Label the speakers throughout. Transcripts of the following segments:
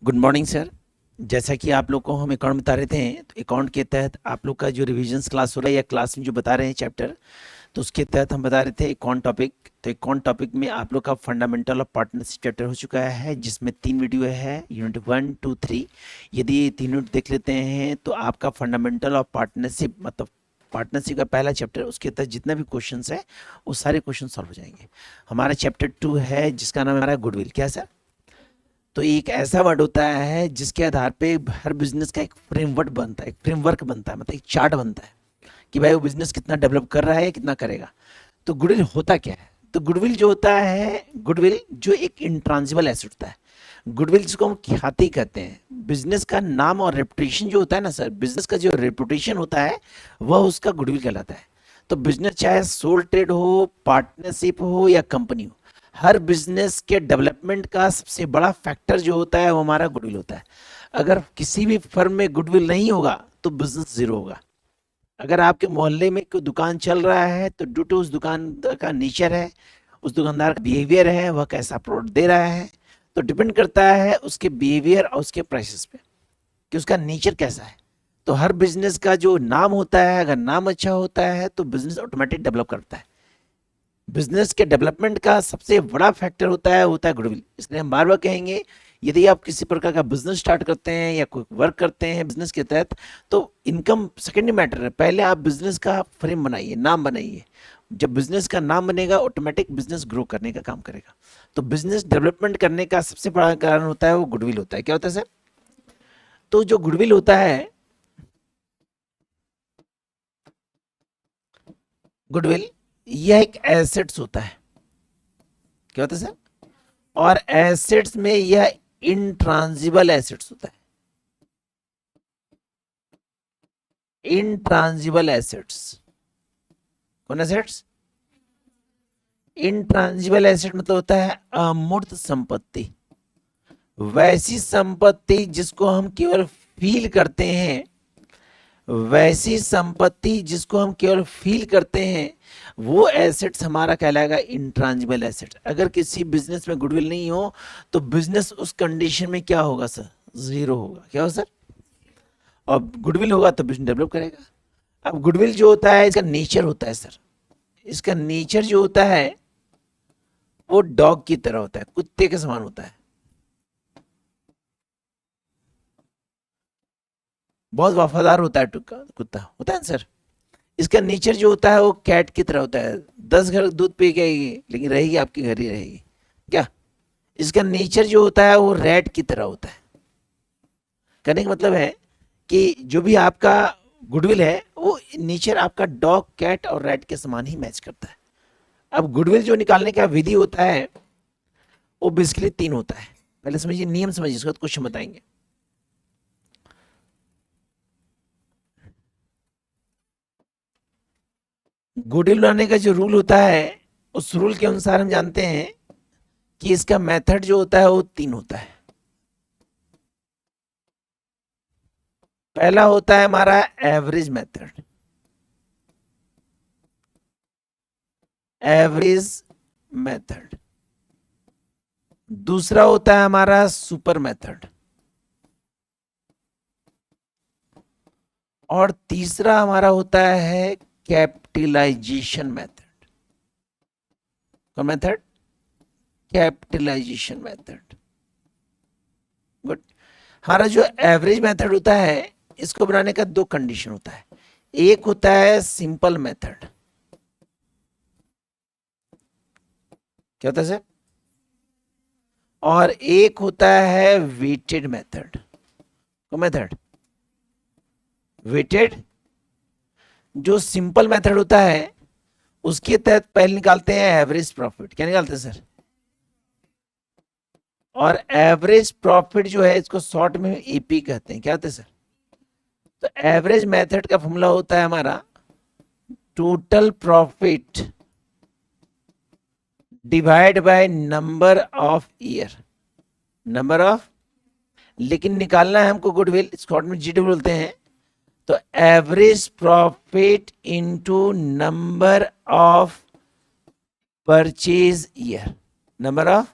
Speaker 1: Good morning sir. जैसा कि आप लोग को हम अकाउंट बता रहे थे, तो अकाउंट के तहत आप लोग का जो रिविजन्स क्लास हो रहा है या क्लास में जो बता रहे हैं चैप्टर, तो उसके तहत हम बता रहे थे अकाउंट टॉपिक। तो अकाउंट टॉपिक में आप लोग का फंडामेंटल ऑफ पार्टनरशिप चैप्टर हो चुका है, जिसमें 3 वीडियो है, यूनिट 1, 2, 3। यदि ये 3 यूनिट देख लेते हैं तो आपका फंडामेंटल ऑफ पार्टनरशिप मतलब पार्टनरशिप का पहला चैप्टर, उसके तहत जितना भी क्वेश्चंस है वो सारे क्वेश्चन सॉल्व हो जाएंगे। हमारा चैप्टर 2 है जिसका नाम है हमारा गुडविल। क्या सर? तो एक ऐसा वर्ड होता है जिसके आधार पे हर बिजनेस का एक फ्रेमवर्क बनता है, एक फ्रेमवर्क बनता है, मतलब एक चार्ट बनता है कि भाई वो बिजनेस कितना डेवलप कर रहा है, कितना करेगा। तो गुडविल होता क्या है? तो गुडविल जो होता है, गुडविल जो एक इंट्रांजिबल एसेट होता है। गुडविल जिसको हम ख्याति कहते हैं, बिजनेस का नाम और रेपुटेशन जो होता है ना सर, बिजनेस का जो रेपुटेशन होता है वह उसका गुडविल कहलाता है। तो बिजनेस चाहे सोल ट्रेड हो, पार्टनरशिप हो या कंपनी हो, हर बिजनेस के डेवलपमेंट का सबसे बड़ा फैक्टर जो होता है वो हमारा गुडविल होता है। अगर किसी भी फर्म में गुडविल नहीं होगा तो बिजनेस जीरो होगा। अगर आपके मोहल्ले में कोई दुकान चल रहा है तो ड्यू टू उस दुकान का नेचर है, उस दुकानदार का बिहेवियर है, वह कैसा प्रोडक्ट दे रहा है, तो डिपेंड करता है उसके बिहेवियर और उसके प्राइसेस पे कि उसका नेचर कैसा है। तो हर बिजनेस का जो नाम होता है, अगर नाम अच्छा होता है तो बिजनेस ऑटोमेटिक डेवलप करता है। बिजनेस के डेवलपमेंट का सबसे बड़ा फैक्टर होता है गुडविल। इसलिए हम बार बार कहेंगे, यदि आप किसी प्रकार का बिजनेस स्टार्ट करते हैं या कोई वर्क करते हैं बिजनेस के तहत, तो इनकम सेकेंडरी मैटर है। पहले आप बिजनेस का फ्रेम बनाइए, नाम बनाइए। जब बिजनेस का नाम बनेगा, ऑटोमेटिक बिजनेस ग्रो करने का काम करेगा। तो बिजनेस डेवलपमेंट करने का सबसे बड़ा कारण होता है वो गुडविल होता है। क्या होता है सर? तो जो गुडविल होता है, गुडविल यह एक एसेट्स होता है। क्या होता है सर? और एसेट्स में यह इंट्रांजिबल एसेट्स होता है। इंट्रांजिबल एसेट्स कौन एसेट्स? इंट्रांजिबल एसेट मतलब होता है अमूर्त संपत्ति, वैसी संपत्ति जिसको हम केवल फील करते हैं, वैसी संपत्ति जिसको हम केवल फील करते हैं, वो एसेट्स हमारा कहलाएगा इंट्रांजिबल एसेट। अगर किसी बिजनेस में गुडविल नहीं हो तो बिजनेस उस कंडीशन में क्या होगा सर? जीरो होगा। क्या होगा सर? और गुडविल होगा तो बिजनेस डेवलप करेगा। अब गुडविल जो होता है, इसका नेचर होता है सर, इसका नेचर जो होता है वो डॉग की तरह होता है, कुत्ते के समान होता है। बहुत वफादार होता है कुत्ता होता है ना सर। इसका नेचर जो होता है वो कैट की तरह होता है। 10 घर दूध पी गई लेकिन रहेगी आपके घर ही रहेगी। क्या? इसका नेचर जो होता है वो रैट की तरह होता है। कहने का मतलब है कि जो भी आपका गुडविल है वो नेचर आपका डॉग, कैट और रैट के समान ही मैच करता है। अब गुडविल जो निकालने का विधि होता है वो बेसिकली 3 होता है। पहले समझिए, नियम समझिए, उसके बाद क्वेश्चन बताएंगे। गुडविल बनाने का जो रूल होता है, उस रूल के अनुसार हम जानते हैं कि इसका मेथड जो होता है वो 3 होता है। पहला होता है हमारा एवरेज मेथड, एवरेज मेथड। दूसरा होता है हमारा सुपर मेथड, और तीसरा हमारा होता है कैपिटलाइजेशन मेथड। कौन मेथड? Capitalisation method. गुड। हमारा जो एवरेज मेथड होता है, इसको बनाने का 2 कंडीशन होता है। एक होता है सिंपल मेथड। क्या होता है सर? और एक होता है वेटेड मेथड। कौन मेथड? वेटेड। जो सिंपल मेथड होता है उसके तहत पहले निकालते हैं एवरेज प्रॉफिट। क्या निकालते हैं सर? और एवरेज प्रॉफिट जो है इसको शॉर्ट में एपी कहते हैं। क्या होता है सर? तो एवरेज मेथड का फॉर्मूला होता है हमारा total profit divide by number of year, number of. लेकिन निकालना है हमको गुडविल, शॉर्ट में जीडी बोलते हैं। तो average profit into number of purchase year, number of.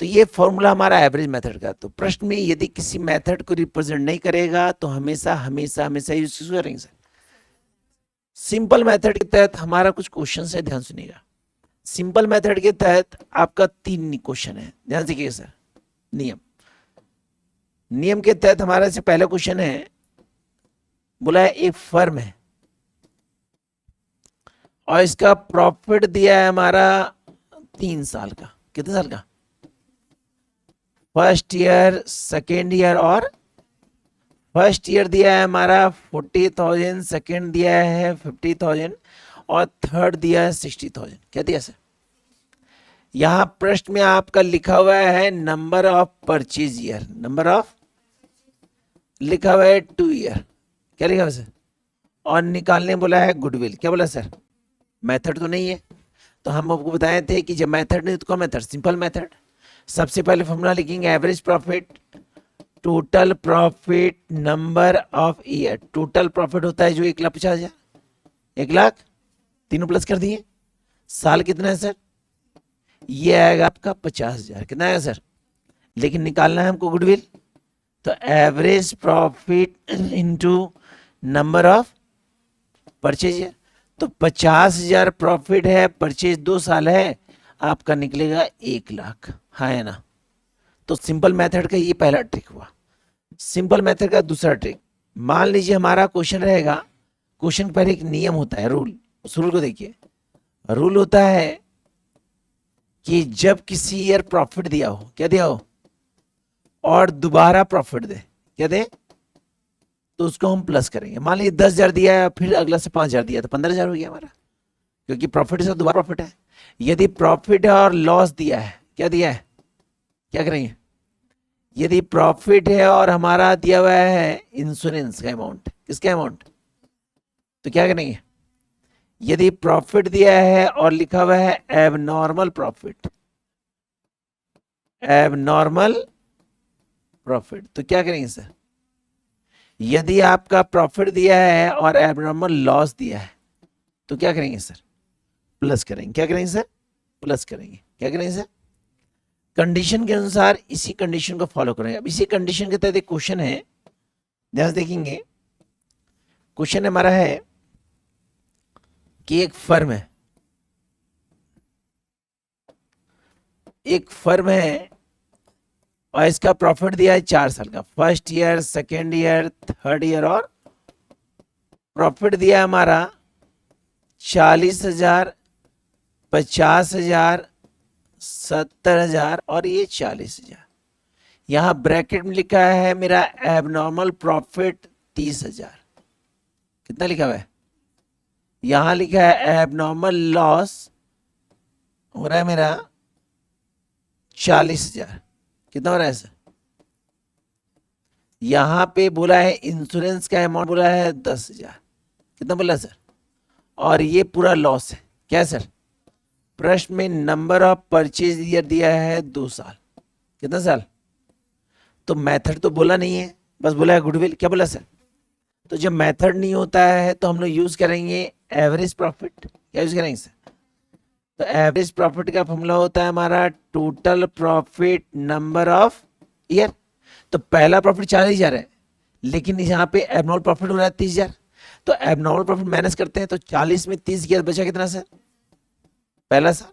Speaker 1: तो ये फॉर्मूला हमारा एवरेज मेथड का। तो प्रश्न में यदि किसी मेथड को रिप्रेजेंट नहीं करेगा तो हमेशा हमेशा हमेशा यूज करेंगे सर। सिंपल मेथड के तहत हमारा कुछ क्वेश्चन है, ध्यान सुनिएगा। सिंपल मेथड के तहत आपका 3 क्वेश्चन है, ध्यान से कीजिए सर। नियम के तहत हमारा से पहला क्वेश्चन है, बोला है एक फर्म है और इसका प्रॉफिट दिया है हमारा 3 साल का। कितने साल का? फर्स्ट ईयर, सेकेंड ईयर और फर्स्ट ईयर दिया है हमारा 40,000, सेकेंड दिया है 50,000 और थर्ड दिया है 60,000। क्या दिया सर? यहां प्रश्न में आपका लिखा हुआ है number of purchase year, number of लिखा हुआ है 2 ईयर। क्या लिखा हुआ सर? और निकालने बोला है गुडविल। क्या बोला सर? मेथड तो नहीं है, तो हम आपको बताए थे कि जब मेथड नहीं तो कौन मेथड? Simple method. सबसे पहले फॉर्मूला लिखेंगे average profit, total profit, number of year. Total profit होता है जो 1,50,000, 1,00,000 तीनों प्लस कर दिए। साल कितना है सर? ये आएगा आपका 50,000। कितना आएगा सर? लेकिन निकालना है हमको गुडविल, तो average profit into number of purchase year. तो 50,000 प्रॉफिट है, परचेज 2 साल है, आपका निकलेगा 1,00,000। हाँ है ना? तो सिंपल मेथड का ये पहला ट्रिक हुआ। सिंपल मेथड का दूसरा ट्रिक, मान लीजिए हमारा क्वेश्चन रहेगा, क्वेश्चन पर एक नियम होता है, रूल। उस रूल को देखिए। रूल होता है कि जब किसी ईयर प्रॉफिट दिया हो, क्या दिया हो, और दोबारा प्रॉफिट दे, क्या दे, तो उसको हम प्लस करेंगे। मान लीजिए 10,000 दिया है, फिर अगला से 5,000 दिया, तो 15,000 हो गया हमारा, क्योंकि प्रॉफिट से दोबारा प्रॉफिट है। यदि प्रॉफिट है और लॉस दिया है, क्या दिया है, क्या करेंगे? यदि प्रॉफिट है और हमारा दिया हुआ है इंश्योरेंस का अमाउंट, किसका अमाउंट, तो क्या करेंगे? यदि प्रॉफिट दिया है और लिखा हुआ है एबनॉर्मल प्रॉफिट, एबनॉर्मल प्रॉफिट, तो क्या करेंगे सर? यदि आपका प्रॉफिट दिया है और एबनॉर्मल लॉस दिया है, तो क्या करेंगे सर? प्लस करेंगे। क्या करेंगे सर? प्लस करेंगे। क्या करेंगे सर? कंडीशन के अनुसार इसी कंडीशन को फॉलो करेंगे। अब इसी कंडीशन के तहत एक क्वेश्चन है, ध्यान देखेंगे। क्वेश्चन हमारा है कि एक फर्म है, एक फर्म है और इसका प्रॉफिट दिया है 4 साल का, first year, second year, third year, और प्रॉफिट दिया है हमारा 40,000, 50,000, 70,000 और ये 40,000। यहां ब्रैकेट में लिखा है मेरा एबनॉर्मल प्रॉफिट 30,000। कितना लिखा हुआ है? यहां लिखा है एबनॉर्मल लॉस हो रहा है मेरा 40,000। कितना हो रहा है सर? यहां पे बोला है इंश्योरेंस का अमाउंट बोला है 10,000। कितना बोला सर? और ये पूरा लॉस है। क्या सर? प्रश्न में नंबर ऑफ परचेज ईयर दिया है 2 साल। कितना साल? तो मेथड तो बोला नहीं है, बस बोला है गुडविल। क्या बोला सर? तो जब मेथड नहीं होता है तो हम लोग यूज करेंगे एवरेज प्रॉफिट। क्या यूज करेंगे सर? तो एवरेज प्रॉफिट का फॉर्मूला होता है हमारा total profit number of year. तो पहला प्रॉफिट 40,000 है, लेकिन यहाँ पे एबनॉर्मल प्रॉफिट हो रहा है 30,000। तो एबनॉर्मल प्रॉफिट माइनस करते हैं, तो 40 में 30 गया, बचा कितना सर? पहला साल।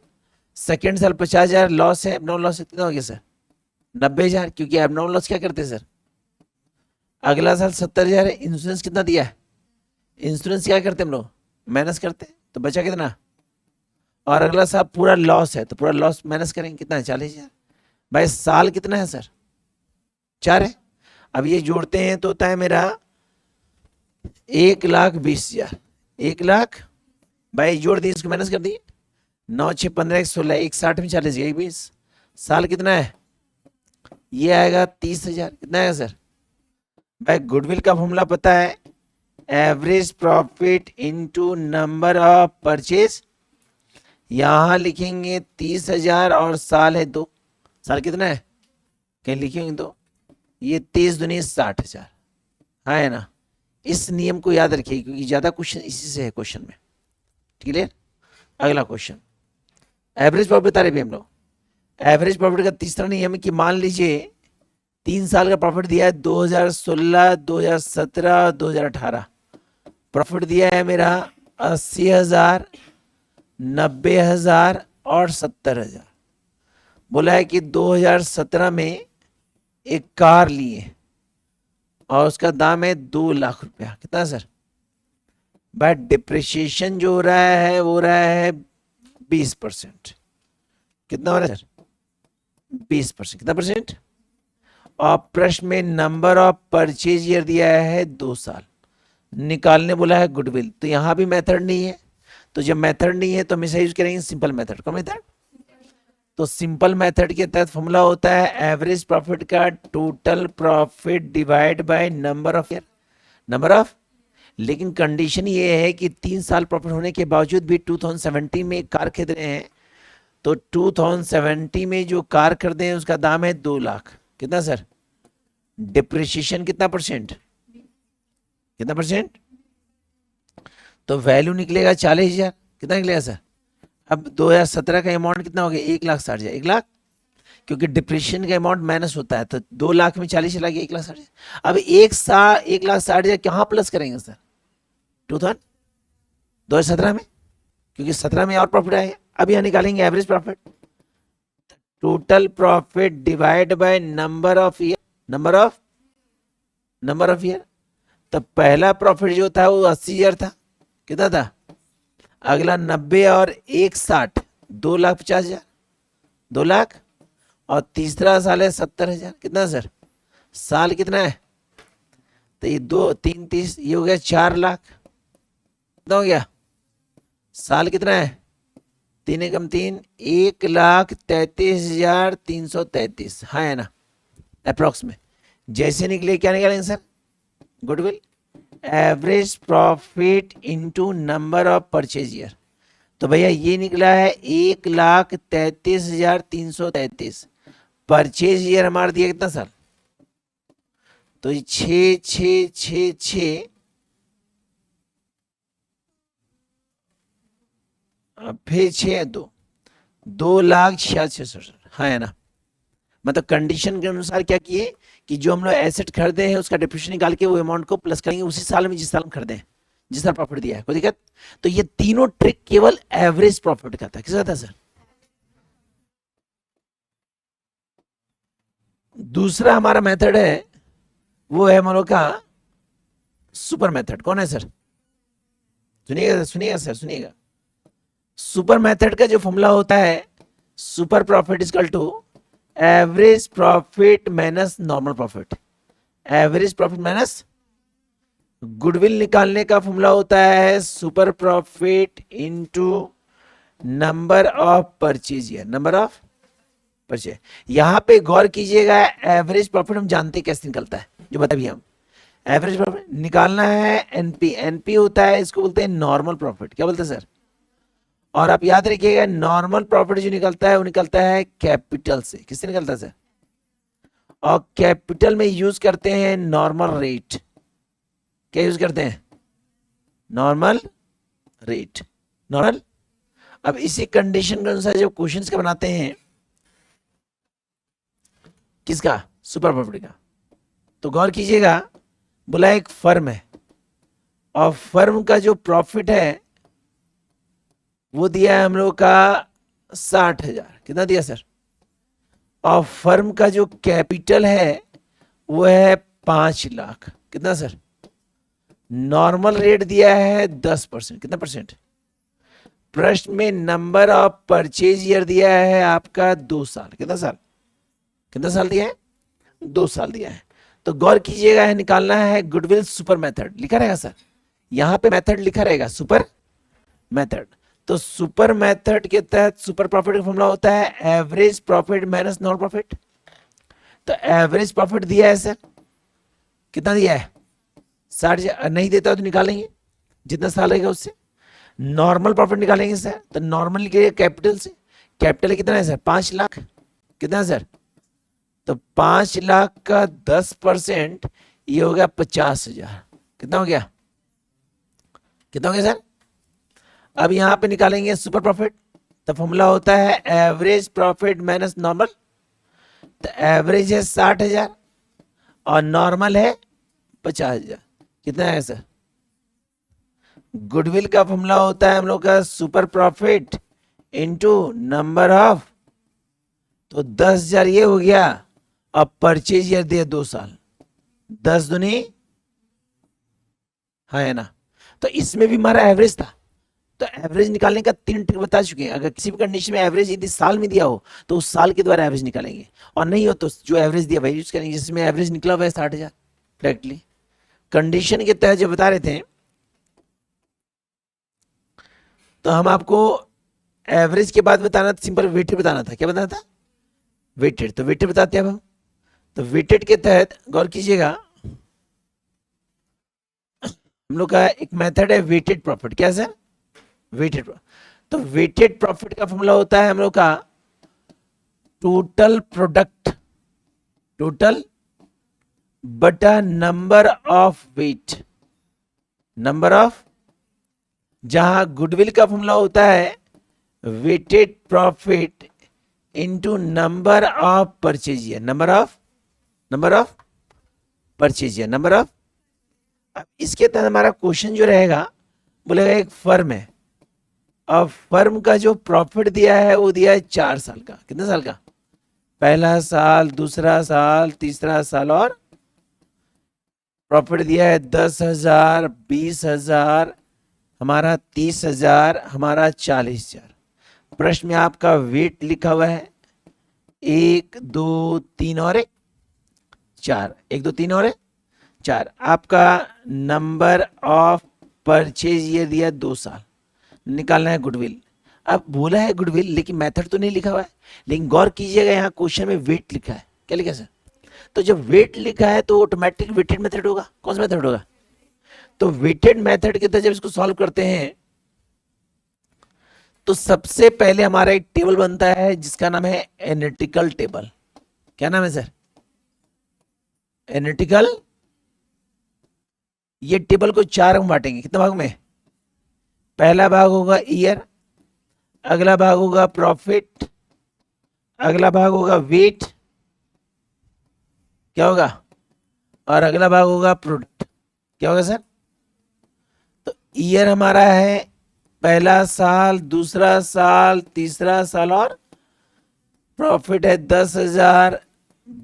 Speaker 1: सेकेंड साल 50,000 लॉस है, एबनॉर्मल लॉस कितना हो गया सर? 90,000, क्योंकि एबनॉर्मल लॉस क्या करते हैं सर? अगला साल 70,000 है। इंश्योरेंस कितना दिया है? इंश्योरेंस क्या करते हैं हम लोग? माइनस करते हैं, तो बचा कितना? और अगला साल पूरा लॉस है, तो पूरा लॉस माइनस करेंगे, कितना है? 40,000। भाई साल कितना है सर? 4 है। अब ये जोड़ते हैं तो होता है मेरा 1,20,000। 1,00,000 भाई जोड़ दिए, इसको माइनस कर दिए, 9, 6, 15, 16, 1,60 में 40, 1,20। साल कितना है? ये आएगा 30,000। कितना आएगा सर? भाई गुडविल का फॉर्मूला पता है, average profit into number of purchase. यहां लिखेंगे 30,000 और साल है 2। साल कितना है? कहीं लिखेंगे तो ये 30 दूनी 60,000। हाँ है ना? इस नियम को याद रखिए, क्योंकि ज्यादा क्वेश्चन इसी से है क्वेश्चन में। क्लियर? अगला क्वेश्चन, एवरेज प्रॉफिट बता रहे भी हम लोग। एवरेज प्रॉफिट का तीसरा नियम है कि मान लीजिए 3 साल का प्रॉफिट दिया है 2016, 2017, 2018। प्रॉफिट दिया है मेरा 80,000, 90,000 और 70,000। बोला है कि 2017 में एक कार लिए और उसका दाम है 2 लाख रुपया। कितना सर? बट डिप्रिशिएशन जो हो रहा है वो हो रहा है 20%। कितना हो रहा है सर? 20%। कितना परसेंट? और प्रश्न में नंबर ऑफ परचेज ईयर दिया है 2 साल। निकालने बोला है गुडविल। तो यहां भी मेथड नहीं है, तो जब मेथड नहीं है तो हमेशा यूज करेंगे सिंपल मेथड। कौन मेथड? तो सिंपल मेथड के तहत फॉर्मूला होता है एवरेज प्रॉफिट का total profit divide by number of year, number of. लेकिन कंडीशन ये है कि 3 साल प्रॉफिट होने के बावजूद भी 2017 में एक कार खरीद रहे हैं, तो 2017 में जो कार खरीदे हैं उसका दाम है 2 लाख। कितना सर? डिप्रिशिएशन कितना परसेंट? कितना परसेंट? तो वैल्यू निकलेगा 40,000। कितना निकलेगा सर? अब 2017 का अमाउंट कितना हो गया? 1,60,000। 1 लाख, क्योंकि डिप्रिशिएशन का अमाउंट माइनस होता है, तो 2 लाख में 40 चला गया, 1,60,000। अब 1,60,000 कहाँ प्लस करेंगे सर? 2017 में, क्योंकि 17 में और प्रॉफिट आएगा। अब यहाँ निकालेंगे average profit, total profit divide by number of year, number of year. तो पहला प्रॉफिट जो था वो 80,000 था। कितना था? अगला 90 और 1,60, 2,50,000, 2 लाख। और तीसरा साल है 70,000। कितना सर? साल कितना है? तो ये 2, 3, 30, ये हो गया 4 लाख। कितना हो गया? साल कितना है? 3 एकम 3, 1,33,333। हाँ है ना, अप्रोक्स में। जैसे निकले क्या निकालेंगे sir? Goodwill. Average profit into number of purchase year. तो भैया ये निकला है 1,33,333। परचेज ईयर हमारा दिया कितना साल? तो 6, 6, 6, 6, फिर 6, 2,66,000। हाँ है ना। मतलब कंडीशन के अनुसार क्या किए कि जो हम लोग एसेट खरीदे हैं उसका डिप्रिशिएशन निकाल के वो अमाउंट को प्लस करेंगे उसी साल में जिस साल हम खरीदे, जिस साल प्रॉफिट दिया है। कोई दिक्कत? तो ये तीनों ट्रिक केवल एवरेज प्रॉफिट का था। किसका था सर? दूसरा हमारा मेथड है वो है हम लोग का सुपर मेथड। कौन है सर? सुनिएगा सर, सुनिएगा। सुपर मेथड का जो फॉर्मूला होता है, super profit equal to average profit minus normal profit. Average profit minus goodwill निकालने का फॉर्मूला होता है super profit into number of purchase year, number of purchase. यहां पे गौर कीजिएगा, एवरेज प्रॉफिट हम जानते कैसे निकलता है, जो बता भी हम एवरेज प्रॉफिट निकालना है। एनपी, एनपी होता है, इसको बोलते हैं नॉर्मल प्रॉफिट। क्या बोलते हैं सर? और आप याद रखिएगा नॉर्मल प्रॉफिट जो निकलता है वो निकलता है कैपिटल से। किससे निकलता है सर? और कैपिटल में यूज करते हैं नॉर्मल रेट। क्या यूज करते हैं? Normal rate, normal. अब इसी कंडीशन के अनुसार जब क्वेश्चंस का बनाते हैं, किसका? सुपर प्रॉफिट का, तो गौर कीजिएगा, बोला एक फर्म है और फर्म का जो प्रॉफिट है वो दिया है हम लोग का 60,000। कितना दिया सर? और फर्म का जो कैपिटल है वो है 5 लाख। कितना सर? नॉर्मल रेट दिया है 10%। कितना परसेंट? प्रश्न में नंबर ऑफ परचेज ईयर दिया है आपका 2 साल। कितना साल? कितना साल दिया है? 2 साल दिया है। तो गौर कीजिएगा, है निकालना है गुडविल सुपर मेथड। लिखा रहेगा सर, यहां पे मेथड लिखा रहेगा सुपर मेथड। तो सुपर मेथड के तहत सुपर प्रॉफिट का फॉर्मूला होता है average profit minus normal profit. तो एवरेज प्रॉफिट दिया है सर, कितना दिया है? 60,000। नहीं देता तो निकालेंगे जितना साल रहेगा उससे। नॉर्मल प्रॉफिट निकालेंगे सर, तो नॉर्मल निकलेगा कैपिटल से। कैपिटल कितना है सर? 5 लाख। कितना सर? तो 5 लाख का 10% ये हो गया 50,000। कितना हो गया? कितना हो गया सर? अब यहां पे निकालेंगे सुपर प्रॉफिट। तो फॉर्मूला होता है एवरेज प्रॉफिट माइनस नॉर्मल। तो एवरेज है 60,000 और नॉर्मल है 50,000। कितना है सर? गुडविल का फॉर्मूला होता है हम लोग का super profit into number of, तो 10,000 ये हो गया। अब परचेज ईयर दिया 2 साल, 10 दूनी, हाँ है ना। तो इसमें भी हमारा एवरेज था, तो एवरेज निकालने का 3 ट्रिक बता चुके हैं। अगर किसी भी कंडीशन में एवरेज यदि साल में दिया हो तो उस साल के द्वारा एवरेज निकालेंगे, और नहीं हो तो जो एवरेज दिया वही यूज करेंगे, जिसमें एवरेज निकला हुआ है 60,000 डायरेक्टली। कंडीशन के तहत जो बता रहे थे, तो हम आपको एवरेज के बाद बताना था, सिंपल वेटेड बताना था। क्या बताना था? वेटेड। तो वेटेड बताते हैं अब हम। तो वेटेड के तहत गौर कीजिएगा, हम लोग का एक मेथड है वेटेड प्रॉफिट। क्या सर? वेटेड। तो वेटेड प्रॉफिट का फॉर्मूला होता है हम लोग का टोटल प्रोडक्ट, टोटल बटा number of weight, number of, जहां गुडविल का फॉर्मूला होता है weighted profit into number of purchase year, number of purchase year, number of. अब इसके तहत हमारा क्वेश्चन जो रहेगा, बोलेगा एक फर्म है, अब फर्म का जो प्रॉफिट दिया है वो दिया है 4 साल का। कितने साल का? पहला साल, दूसरा साल, तीसरा साल, और प्रॉफिट दिया है 10,000, 20,000, हमारा 30,000, हमारा 40,000। प्रश्न में आपका वेट लिखा हुआ है 1, 2, 3 और 1, 4, 1, 2, 3 और 4। आपका नंबर ऑफ परचेज ईयर दिया 2 साल, निकालना है गुडविल। अब बोला है गुडविल, लेकिन मेथड तो नहीं लिखा हुआ है। लेकिन गौर कीजिएगा, यहाँ क्वेश्चन में वेट लिखा है। क्या लिखा है सर? तो जब वेट लिखा है तो ऑटोमेटिक वेटेड मेथड होगा। कौन सा मेथड होगा? तो वेटेड मेथड के तहत जब इसको सॉल्व करते हैं तो सबसे पहले हमारा एक टेबल बनता है जिसका नाम है एनालिटिकल टेबल। क्या नाम है सर? एनालिटिकल। ये टेबल को 4 में बांटेंगे। कितने भाग में? पहला भाग होगा ईयर, अगला भाग होगा प्रॉफिट, अगला भाग होगा वेट, क्या होगा, और अगला भाग होगा प्रोडक्ट। क्या होगा सर? तो ईयर हमारा है पहला साल, दूसरा साल, तीसरा साल, और प्रॉफिट है 10,000,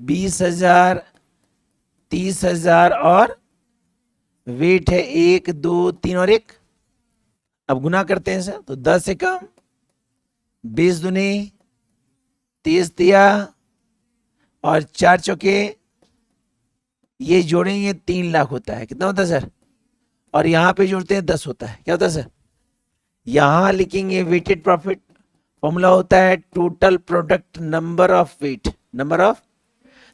Speaker 1: 20,000, 30,000, और वेट है 1, 2, 3 और 1। अब गुना करते हैं सर, तो 10 से कम, 20 दूनी, 30 दिया, और 4 चौके, ये जोड़ेंगे 3 लाख होता है। कितना होता है सर? और यहां पे जोड़ते हैं 10 होता है। क्या होता है सर? यहां लिखेंगे वेटेड प्रॉफिट, फॉर्मूला होता है total product number of weight, number of.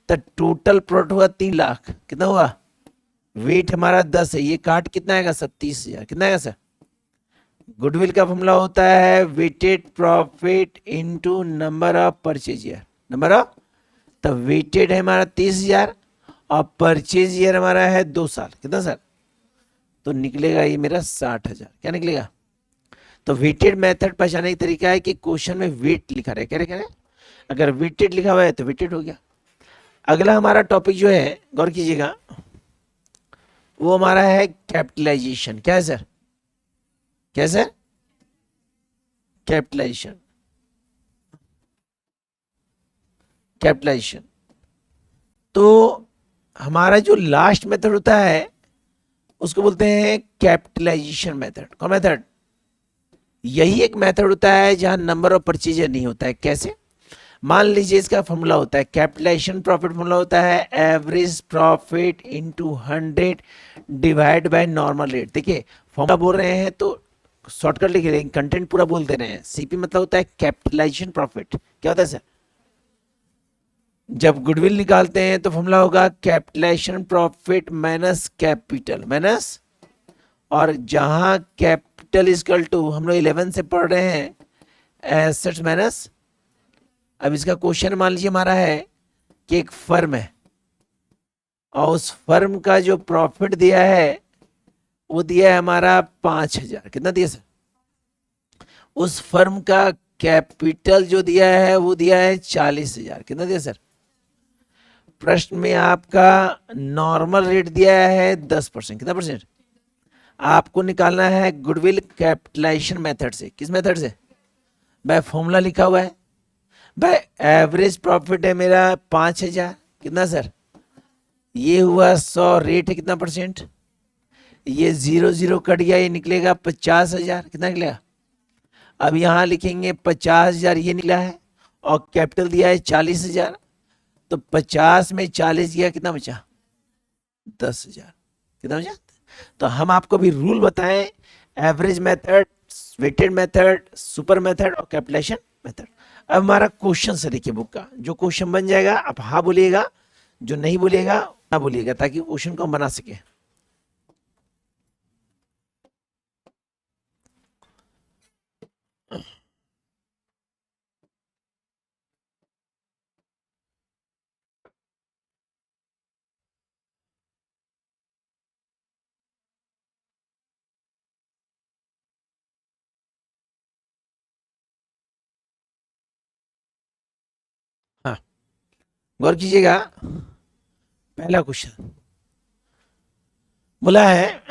Speaker 1: तो टोटल प्रोडक्ट हुआ 3 लाख। कितना हुआ? वेट हमारा 10 है, ये काट कितना आएगा? 37,000। कितना आएगा सर? गुडविल का फॉर्मूला होता है weighted profit into number of purchase year, number of. तो वेटेड है हमारा 30,000 और परचेज ईयर हमारा है 2 साल। कितना सर? तो निकलेगा ये मेरा 60,000। क्या निकलेगा? तो वेटेड मेथड पहचानने का तरीका है कि क्वेश्चन में वेट लिखा रहे। क्या रहे? अगर वेटेड लिखा हुआ है तो वेटेड हो गया। अगला हमारा टॉपिक जो है, गौर कीजिएगा, वो हमारा है कैपिटलाइजेशन। क्या है सर? क्या है सर? कैपिटलाइजेशन। कैपिटलाइजेशन तो हमारा जो लास्ट मेथड होता है उसको बोलते हैं कैपिटलाइजेशन मेथड। कौन मेथड? यही एक मेथड होता है जहां नंबर ऑफ परचेजर नहीं होता है। कैसे? मान लीजिए इसका फॉर्मूला होता है कैपिटलाइजेशन प्रॉफिट, फॉर्मूला होता है average profit into 100 divide by normal rate. देखिए फॉर्मूला बोल रहे हैं तो शॉर्टकट लिख रहे हैं, कंटेंट पूरा बोल दे रहे हैं। सीपी मतलब होता है कैपिटलाइजेशन प्रॉफिट। क्या होता है सर? जब गुडविल निकालते हैं तो फॉर्मूला होगा capitalisation profit minus capital, minus, और जहां कैपिटल इजकल टू, हम लोग 11 से पढ़ रहे हैं, एसेट्स माइनस। अब इसका क्वेश्चन मान लीजिए हमारा है कि एक फर्म है और उस फर्म का जो प्रॉफिट दिया है वो दिया है हमारा 5,000। कितना दिया सर? उस फर्म का कैपिटल जो दिया है वो दिया है 40,000। कितना दिया सर? प्रश्न में आपका नॉर्मल रेट दिया है 10%। कितना परसेंट? आपको निकालना है गुडविल कैपिटलाइजेशन मेथड से। किस मेथड से? भाई फॉर्मूला लिखा हुआ है भाई, एवरेज प्रॉफिट है मेरा 5,000। कितना सर? ये हुआ 100, रेट है कितना परसेंट? ये 0 कट गया, ये निकलेगा 50,000। कितना निकलेगा? अब यहां लिखेंगे 50,000, ये निकला है, और कैपिटल दिया है 40,000, तो 50 में 40 गया, कितना बचा? 10,000। कितना बचा? तो हम आपको भी रूल बताएं, average method, weighted method, super method और कैपिटलाइजेशन मेथड। अब हमारा क्वेश्चन से देखिए बुक का, जो क्वेश्चन बन जाएगा आप हाँ बोलिएगा, जो नहीं बोलिएगा ना बोलिएगा, ताकि क्वेश्चन को हम बना सके। हाँ, गौर कीजिएगा। पहला क्वेश्चन बोला है,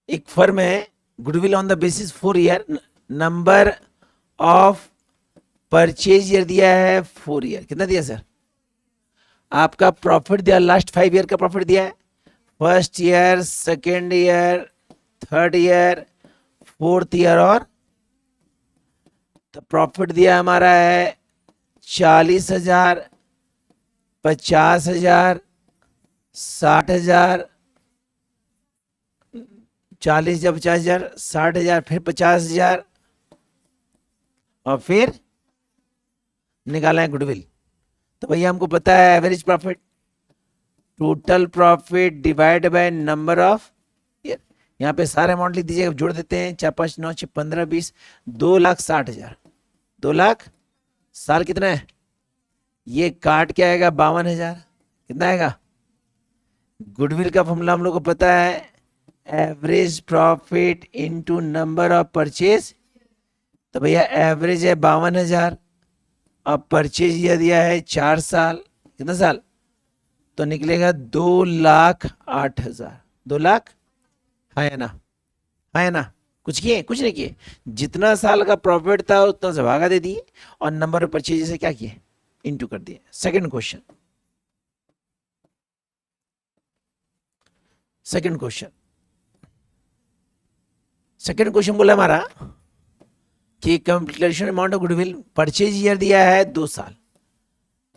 Speaker 1: एक फर्म है, goodwill on the basis 4 year, number of purchase year दिया है 4 ईयर। कितना दिया सर? आपका प्रॉफिट दिया, लास्ट 5 ईयर का प्रॉफिट दिया है, first year, second year, third year, fourth year, और तो प्रॉफिट दिया हमारा है 40,000, 50,000, 60,000, 40 जब 50,000, 60,000, फिर 50,000, और फिर निकाला है गुडविल। तो भैया हमको पता है average profit, total profit divide by number of year. यहाँ पे सारे अमाउंट लिख दीजिएगा, जोड़ देते हैं, 4 5 9 6 15 20, 2,60,000। 2,00,000 साल कितना है? ये काट के आएगा 52,000। कितना आएगा? गुडविल का फॉर्मूला हम लोग को पता है, average profit into number of purchase. तो भैया एवरेज है 52,000, अब परचेज ये दिया है 4 साल। कितना साल? तो निकलेगा 2,08,000। 2,00,000, हाँ या ना? हाँ या ना? कुछ किए? कुछ नहीं किए। जितना साल का प्रॉफिट था उतना से भागा दे दिए, और नंबर ऑफ परचेज से क्या किए? इनटू कर दिए। Second question, second question, second question बोला हमारा कि calculation amount of goodwill, purchase year दिया है 2 साल,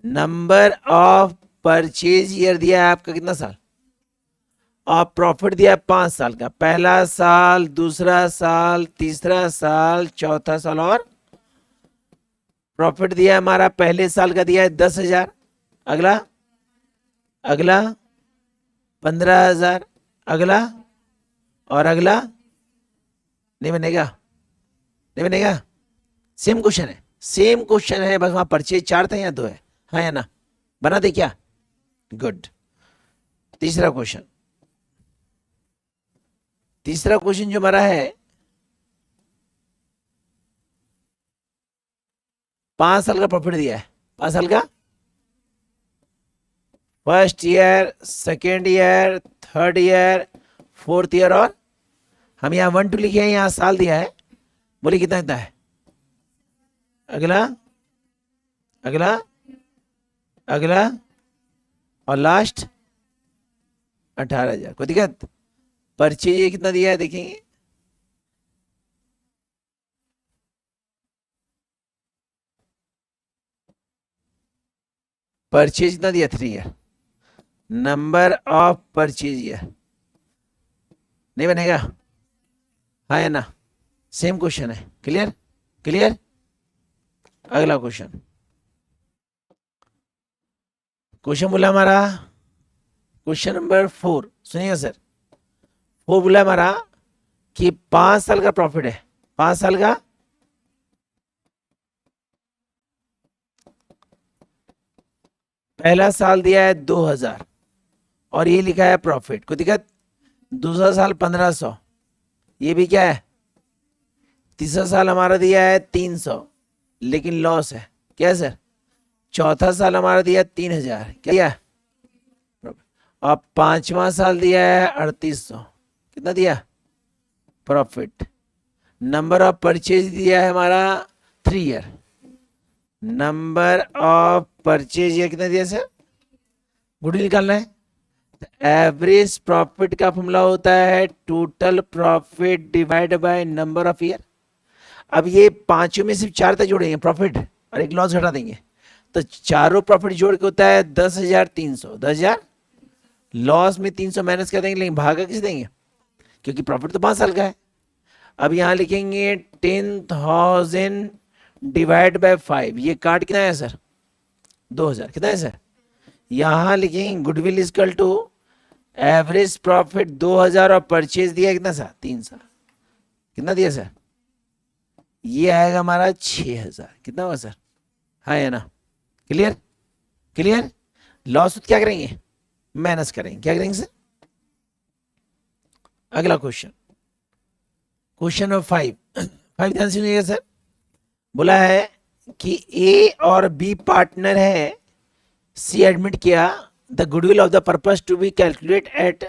Speaker 1: नंबर ऑफ परचेज ईयर दिया है आपका कितना साल, और प्रॉफिट दिया है 5 साल का, पहला साल, दूसरा साल, तीसरा साल, चौथा साल, और प्रॉफिट दिया है हमारा पहले साल का दिया है 10,000, अगला, अगला 15,000, अगला, और अगला। नहीं बनेगा? नहीं बनेगा? सेम क्वेश्चन है, सेम क्वेश्चन है, बस वहां परचेज 4 था, यहाँ 2 है। हाँ या ना? बना दे क्या? गुड। तीसरा क्वेश्चन, तीसरा क्वेश्चन जो हमारा है, 5 साल का प्रॉफिट दिया है, 5 साल का, first year, second year, third year, fourth year, और हम यहाँ 1 2 लिखे हैं, यहाँ साल दिया है। बोलिए कितना कितना है? अगला, अगला, अगला, और लास्ट 18,000। कोई दिक्कत? परचेज कितना दिया है देखेंगे, परचेज कितना दिया? 3 year, number of purchase year. नहीं बनेगा? हाँ या ना? सेम क्वेश्चन है। क्लियर? क्लियर? अगला क्वेश्चन, क्वेश्चन बोला हमारा, क्वेश्चन नंबर 4 सुनिएगा सर। 4 बोला हमारा कि 5 साल का प्रॉफिट है, 5 साल का, पहला साल दिया है 2,000, और ये लिखा है प्रॉफिट। कोई दिक्कत? दूसरा साल 1,500, ये भी क्या है, तीसरा साल हमारा दिया है 300 लेकिन लॉस है, क्या है सर। चौथा साल हमारा दिया 3000, क्या दिया। और पांचवा साल दिया है 3800, कितना दिया प्रॉफिट। नंबर ऑफ परचेज दिया है हमारा 3 ईयर। नंबर ऑफ परचेज ये कितना दिया सर, गुड निकालना है। एवरेज प्रॉफिट का फॉर्मूला होता है total profit divide by number of year. अब ये पांचों में सिर्फ 4 तक जोड़ेंगे प्रॉफिट और एक लॉस घटा देंगे, तो चारों प्रॉफिट जोड़ के होता है 10,300। 10,000 लॉस में 300 माइनस कर देंगे, लेकिन भागा किस देंगे, क्योंकि प्रॉफिट तो 5 साल का है। अब यहाँ लिखेंगे 10,000 डिवाइड बाय 5, ये काट कितना है सर 2000, कितना है सर। यहाँ लिखेंगे goodwill equal to average profit 2000 और परचेज दिया कितना सर 300, कितना दिया सर, ये आएगा हमारा 6000, कितना होगा सर, हाँ है ना। Clear clear. लॉस क्या करेंगे, माइनस करेंगे, क्या करेंगे सर। अगला क्वेश्चन, क्वेश्चन नंबर 5 ध्यान से सुनिएगा सर। बोला है कि ए और बी पार्टनर है, सी एडमिट किया the goodwill of the purpose to be calculate at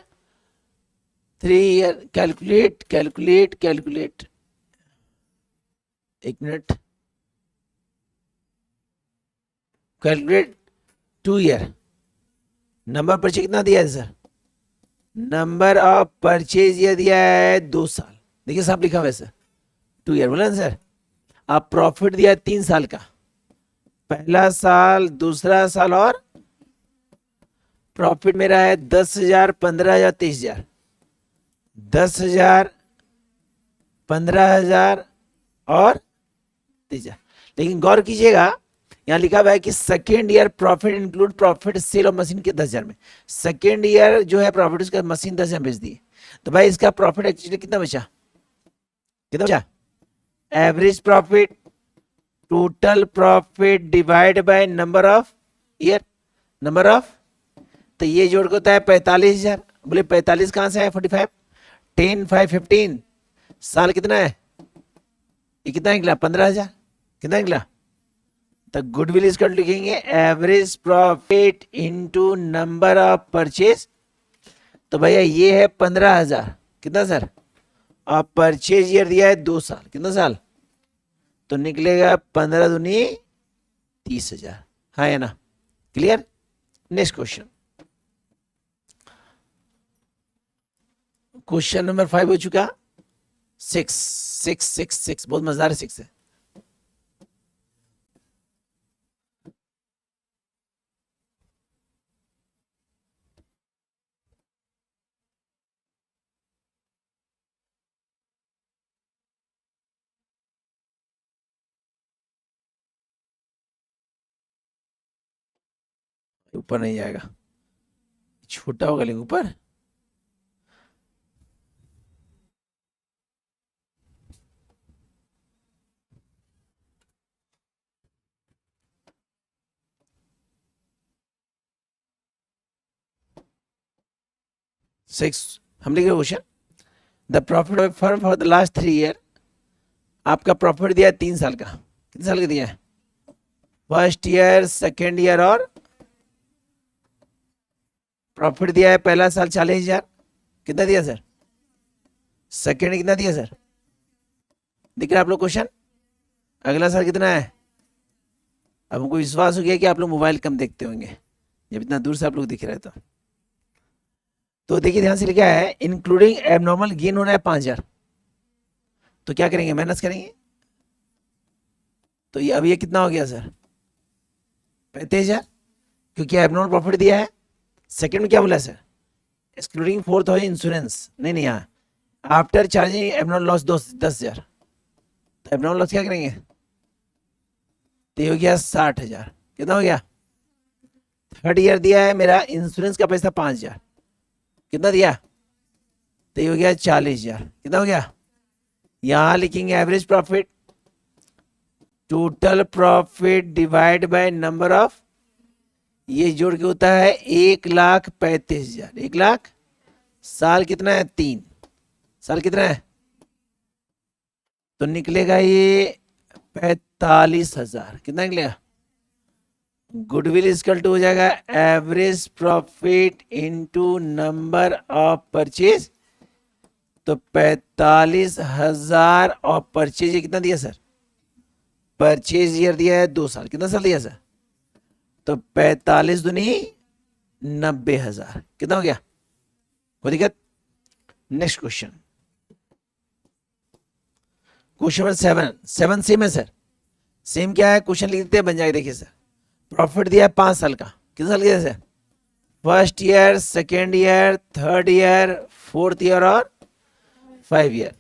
Speaker 1: 3 year. Calculate calculate calculate, एक minute, calculate 2 year. Number purchase कितना दिया है सर, नंबर ऑफ परचेज ये दिया है 2 साल, देखिए साहब लिखा हुआ है सर 2 ईयर बोला ना सर। आप प्रॉफिट दिया है 3 साल का, पहला साल दूसरा साल, और प्रॉफिट मेरा है 10,000 15,000 23,000, 10,000 15,000 और 23,000। लेकिन गौर कीजिएगा यहाँ लिखा हुआ है कि second year profit include profit sale of machine के 10,000 में। सेकेंड ईयर जो है प्रॉफिट उसका मशीन 10,000 बेच दी, तो भाई इसका प्रॉफिट एक्चुअली कितना बचा, कितना बचा, average profit total profit divide by number of year, number of, तो ये जोड़ के होता है 45,000। बोले 45 कहां से है, 45, 10 5 15, साल कितना है, ये कितना निकला 15,000, कितना निकला। तो गुडविल इसका लिखेंगे average profit into number of purchase, तो भैया ये है 15,000, कितना सर, और परचेज ईयर दिया है 2 साल, कितना साल, तो निकलेगा 15 दूनी 30,000, हाँ है ना। Clear. Next question, question number 5 हो चुका। 6 बहुत मजेदार है 6 है। ऊपर नहीं जाएगा, छोटा होगा लेकिन ऊपर। सिक्स हम लिखे question, the profit of firm for the last 3 year. आपका प्रॉफिट दिया है 3 साल का, कितने साल का दिया है, फर्स्ट ईयर सेकेंड ईयर, और प्रॉफिट दिया है पहला साल 40,000, कितना दिया सर, सेकेंड कितना दिया सर, दिख रहा है आप लोग क्वेश्चन। अगला साल कितना है, अब हमको विश्वास हो गया कि आप लोग मोबाइल कम देखते होंगे जब इतना दूर से आप लोग दिख रहे हैं। तो देखिए ध्यान से लिखा है इंक्लूडिंग एबनॉर्मल गेन होना है 5,000, तो क्या करेंगे, माइनस करेंगे, तो ये अब ये कितना हो गया सर 35,000, क्योंकि एबनॉर्मल प्रॉफिट दिया है। सेकंड में क्या बोला सर, एक्सक्लूडिंग 4,000 इंश्योरेंस, नहीं नहीं, यहाँ आफ्टर चार्जिंग एबनॉर्मल लॉस 10,000, तो एबनॉर्मल लॉस क्या करेंगे, तो ये हो गया 60,000, कितना हो गया। थर्ड ईयर दिया है मेरा इंश्योरेंस का पैसा 5,000, कितना दिया, तो ये हो गया 40,000, कितना हो गया। यहां लिखेंगे average profit total profit divide by number of, ये जोड़ के होता है 1,35,000। 1 लाख, साल कितना है 3, साल कितना है तो निकलेगा ये 45,000। कितना निकलेगा? गुडविल इजकल टू हो जाएगा average profit into number of purchase. तो 45,000 और परचेज ये कितना दिया सर? परचेज ईयर दिया है 2 साल। कितना साल दिया सर? तो 45 दूनी 90,000। कितना हो गया? कोई दिक्कत? Next question, question number 7 same है सर। सेम क्या है? क्वेश्चन लिख देते हैं, बन जाएगा। देखिए सर, प्रॉफिट दिया है 5 साल का। कितना साल दिया sir? First year, second year, third year, fourth year और 5 ईयर।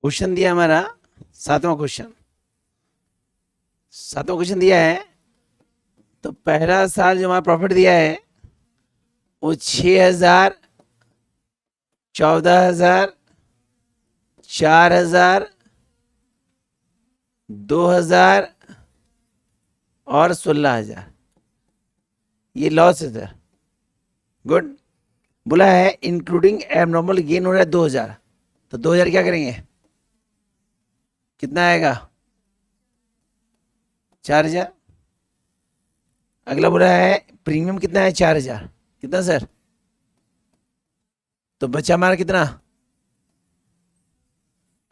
Speaker 1: क्वेश्चन दिया हमारा सातवां क्वेश्चन दिया है। तो पहला साल जो हमारा प्रॉफिट दिया है वो 6,000, 14,000, 4,000, 2,000 और 16,000। ये लॉस है सर। गुड। बोला है इंक्लूडिंग एबनॉर्मल गेन हो रहा है 2,000। तो 2,000 क्या करेंगे? कितना आएगा? 4,000। अगला बोला है प्रीमियम कितना है? 4,000। कितना सर? तो बचा हमारा कितना?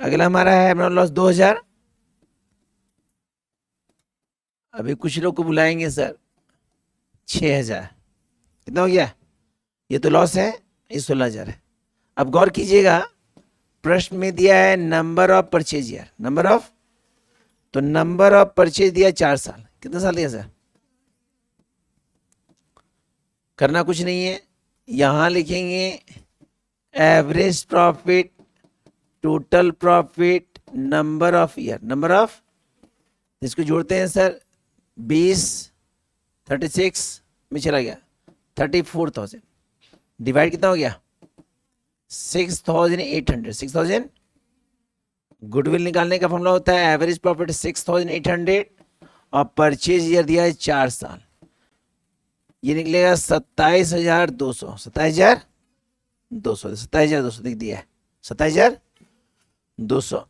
Speaker 1: अगला हमारा है एबनॉर्मल लॉस 2,000। अभी कुछ लोग को बुलाएंगे सर 6,000। कितना हो गया? ये तो लॉस है, ये 16,000 है। अब गौर कीजिएगा, प्रश्न में दिया है number of purchase year, number of, तो नंबर ऑफ परचेज दिया 4 साल। कितना साल दिया सर? करना कुछ नहीं है, यहां लिखेंगे average profit, total profit, number of year, number of, इसको जोड़ते हैं सर। 20 36 में चला गया 34,000 डिवाइड कितना हो गया? 6,800। 6,000। गुडविल निकालने का फॉर्मूला होता है एवरेज प्रॉफिट 6,800 और परचेज ईयर दिया है 4 साल। ये निकलेगा 27,200। 27,200 दिख दिया है 27,200।